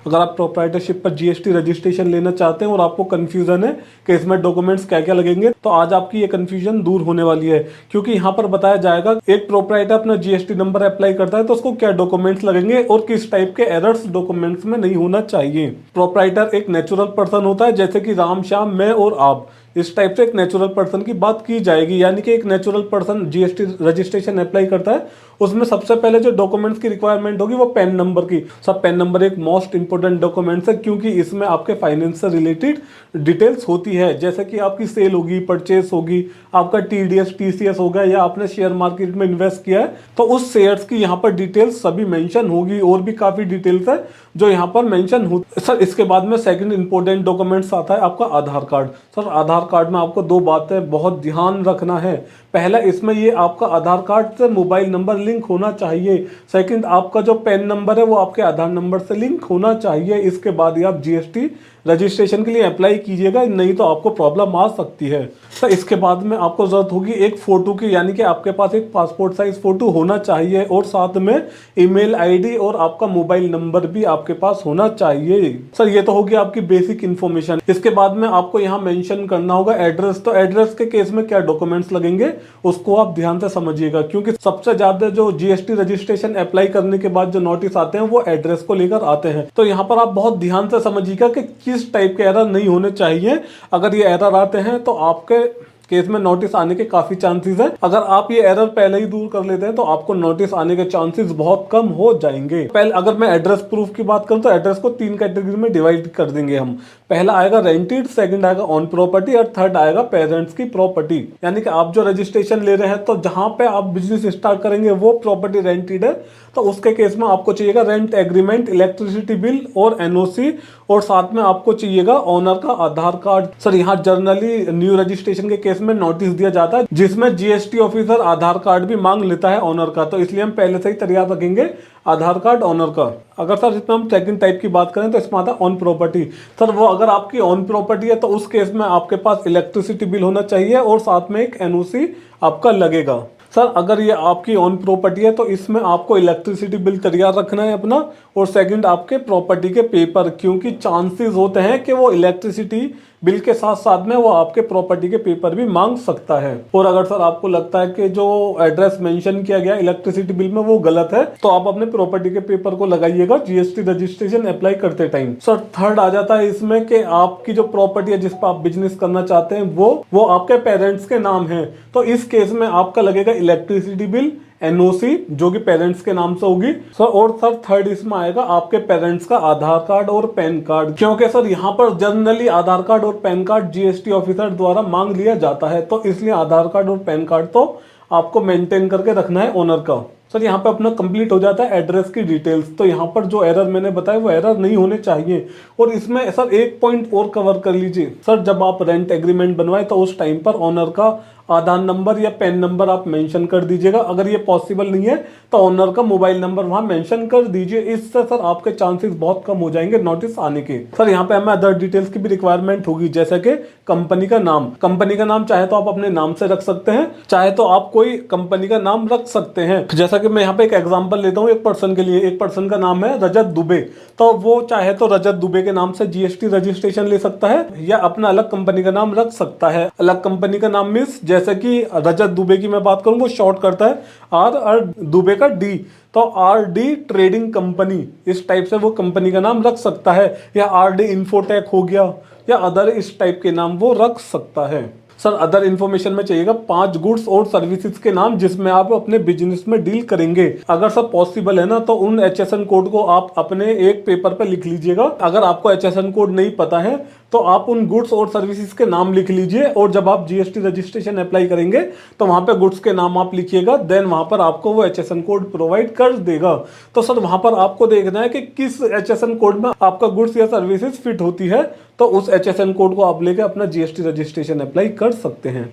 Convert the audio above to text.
अगर आप प्रोप्राइटरशिप पर जीएसटी रजिस्ट्रेशन लेना चाहते हैं और आपको कंफ्यूजन है कि इसमें डॉक्यूमेंट्स क्या क्या लगेंगे, तो आज आपकी ये कंफ्यूजन दूर होने वाली है, क्योंकि यहाँ पर बताया जाएगा एक प्रोप्राइटर अपना जीएसटी नंबर अप्लाई करता है तो उसको क्या डॉक्यूमेंट्स लगेंगे और किस टाइप के एरर्स डॉक्यूमेंट्स में नहीं होना चाहिए। प्रोप्राइटर एक नेचुरल पर्सन होता है, जैसे कि राम, श्याम, मैं और आप, इस टाइप से एक नेचुरल पर्सन की बात की जाएगी। यानी कि एक natural person GST registration apply करता है, उसमें सबसे पहले जो डॉक्यूमेंट्स की रिक्वायरमेंट होगी वो पैन नंबर की। सब पैन नंबर एक मोस्ट इंपोर्टेंट डॉक्यूमेंट्स है, क्योंकि इसमें आपके फाइनेंस से रिलेटेड डिटेल्स होती है, जैसे कि आपकी सेल होगी, परचेस होगी, आपका टीडीएस टीसीएस होगा, या आपने शेयर मार्केट में इन्वेस्ट किया है तो उस शेयर्स की यहाँ पर डिटेल्स सभी मेंशन होगी। और भी काफी डिटेल्स है जो यहाँ पर मेंशन हो। सर इसके बाद में सेकंड इंपॉर्टेंट डॉक्यूमेंट्स आता है आपका आधार कार्ड। सर आधार कार्ड में आपको दो बातें बहुत ध्यान रखना है। पहला, इसमें ये आपका आधार कार्ड से मोबाइल नंबर लिंक होना चाहिए। सेकंड, आपका जो पैन नंबर है वो आपके आधार नंबर से लिंक होना चाहिए। इसके बाद ही आप जीएसटी रजिस्ट्रेशन के लिए अप्लाई कीजिएगा, नहीं तो आपको प्रॉब्लम आ सकती है। सर इसके बाद में आपको जरूरत होगी एक फोटो की, यानी कि आपके पास एक पासपोर्ट साइज फोटो होना चाहिए और साथ में ईमेल आईडी और आपका मोबाइल नंबर भी आपके पास होना चाहिए। सर ये तो होगी आपकी बेसिक इन्फॉर्मेशन। इसके बाद में आपको यहाँ मेंशन करना होगा एड्रेस। तो एड्रेस के केस में क्या डॉक्यूमेंट्स लगेंगे उसको आप ध्यान से समझिएगा, क्योंकि सबसे ज्यादा जो जीएसटी रजिस्ट्रेशन अप्लाई करने के बाद जो नोटिस आते हैं वो एड्रेस को लेकर आते हैं। तो यहाँ पर आप बहुत ध्यान से समझिएगा कि किस टाइप के एरर नहीं होने चाहिए। अगर ये एरर आते हैं तो आपके केस में नोटिस आने के काफी चांसेस हैं। अगर आप ये एरर पहले ही दूर कर लेते हैं तो आपको नोटिस आने के चांसेस बहुत कम हो जाएंगे। पहले अगर मैं एड्रेस प्रूफ की बात करूं तो एड्रेस को 3 कैटेगरी में डिवाइड कर देंगे हम। पहला आएगा रेंटेड, सेकंड आएगा ऑन प्रॉपर्टी और थर्ड आएगा पेरेंट्स की प्रॉपर्टी। यानी कि आप जो रजिस्ट्रेशन ले रहे हैं तो जहां पे आप बिजनेस स्टार्ट करेंगे वो प्रॉपर्टी रेंटेड है, तो उसके केस में आपको चाहिएगा रेंट एग्रीमेंट, इलेक्ट्रिसिटी बिल और एनओसी, और साथ में आपको चाहिएगा ओनर का आधार कार्ड। सर यहाँ जनरली न्यू रजिस्ट्रेशन के केस में नोटिस दिया जाता है जिसमें जीएसटी ऑफिसर आधार कार्ड भी मांग लेता है ओनर का, तो इसलिए हम पहले से ही तैयार रखेंगे आधार कार्ड ओनर का। अगर सर इसमें हम सेकंड टाइप की बात करें तो इसमें आता है ऑन प्रॉपर्टी। सर वो अगर आपकी ऑन प्रॉपर्टी है तो उस केस में आपके पास इलेक्ट्रिसिटी बिल होना चाहिए और साथ में एक एनओसी आपका लगेगा। सर अगर ये आपकी ऑन प्रॉपर्टी है तो इसमें आपको इलेक्ट्रिसिटी बिल तैयार रखना है अपना, और सेकंड आपके प्रॉपर्टी के पेपर, क्योंकि चांसेस होते हैं कि वो इलेक्ट्रिसिटी बिल के साथ साथ में वो आपके प्रॉपर्टी के पेपर भी मांग सकता है। और अगर सर आपको लगता है कि जो एड्रेस मेंशन किया गया इलेक्ट्रिसिटी बिल में वो गलत है तो आप अपने प्रॉपर्टी के पेपर को लगाइएगा जीएसटी रजिस्ट्रेशन अप्लाई करते टाइम। सर थर्ड आ जाता है इसमें कि आपकी जो प्रॉपर्टी है जिस पर आप बिजनेस करना चाहते हैं वो आपके पेरेंट्स के नाम है, तो इस केस में आपका लगेगा इलेक्ट्रिसिटी बिल, एनओसी जो कि पेरेंट्स के नाम से होगी सर, और सर थर्ड इसमें आएगा आपके पेरेंट्स का आधार कार्ड और पैन कार्ड, क्योंकि सर यहाँ पर जनरली आधार कार्ड और पैन कार्ड जीएसटी ऑफिसर द्वारा मांग लिया जाता है, तो इसलिए आधार कार्ड और पैन कार्ड तो आपको मेंटेन करके रखना है ओनर का। सर यहाँ पे अपना कंप्लीट हो जाता है एड्रेस की डिटेल्स। तो यहाँ पर जो एरर मैंने बताया वो एरर नहीं होने चाहिए। और इसमें सर एक पॉइंट और कवर कर लीजिए, सर जब आप रेंट एग्रीमेंट बनवाए तो उस टाइम पर ओनर का आधार नंबर या पैन नंबर आप मेंशन कर दीजिएगा। अगर ये पॉसिबल नहीं है तो ओनर का मोबाइल नंबर वहां मेंशन कर दीजिए। इससे सर आपके चांसेस बहुत कम हो जाएंगे नोटिस आने के। सर यहाँ पे हमें अदर डिटेल्स की भी रिक्वायरमेंट होगी, जैसे कि कंपनी का नाम। कंपनी का नाम चाहे तो आप अपने नाम से रख सकते हैं, चाहे तो आप कोई कंपनी का नाम रख सकते हैं। जैसा कि मैं यहाँ पे एक एग्जांपल लेता हूँ, एक पर्सन के लिए, एक पर्सन का नाम है रजत दुबे, तो वो चाहे तो रजत दुबे के नाम से जीएसटी रजिस्ट्रेशन ले सकता है या अपना अलग कंपनी का नाम रख सकता है। अलग कंपनी का नाम मींस जैसे कि रजत दुबे की मैं बात करूं वो शॉर्ट करता है आर दुबे का डी, तो आर डी ट्रेडिंग कंपनी, इस टाइप से वो कंपनी का नाम रख सकता है, या आर डी इंफोटेक हो गया या अदर इस टाइप के नाम वो रख सकता है। सर अदर इन्फॉर्मेशन में चाहिएगा 5 गुड्स और सर्विसेज के नाम जिसमें आप अपने बिजनेस में डील करेंगे। अगर सर पॉसिबल है ना तो उन एचएसएन कोड को आप अपने एक पेपर पर लिख लीजिएगा। अगर आपको एचएसएन कोड नहीं पता है तो आप उन गुड्स और सर्विसेज के नाम लिख लीजिए, और जब आप जीएसटी रजिस्ट्रेशन अप्लाई करेंगे तो वहां पे गुड्स के नाम आप लिखिएगा, देन वहां पर आपको वो एचएसएन कोड प्रोवाइड कर देगा। तो सर वहां पर आपको देखना है कि किस एचएसएन कोड में आपका गुड्स या सर्विसेज फिट होती है, तो उस एचएसएन कोड को आप लेकर अपना जीएसटी रजिस्ट्रेशन अप्लाई कर सकते हैं।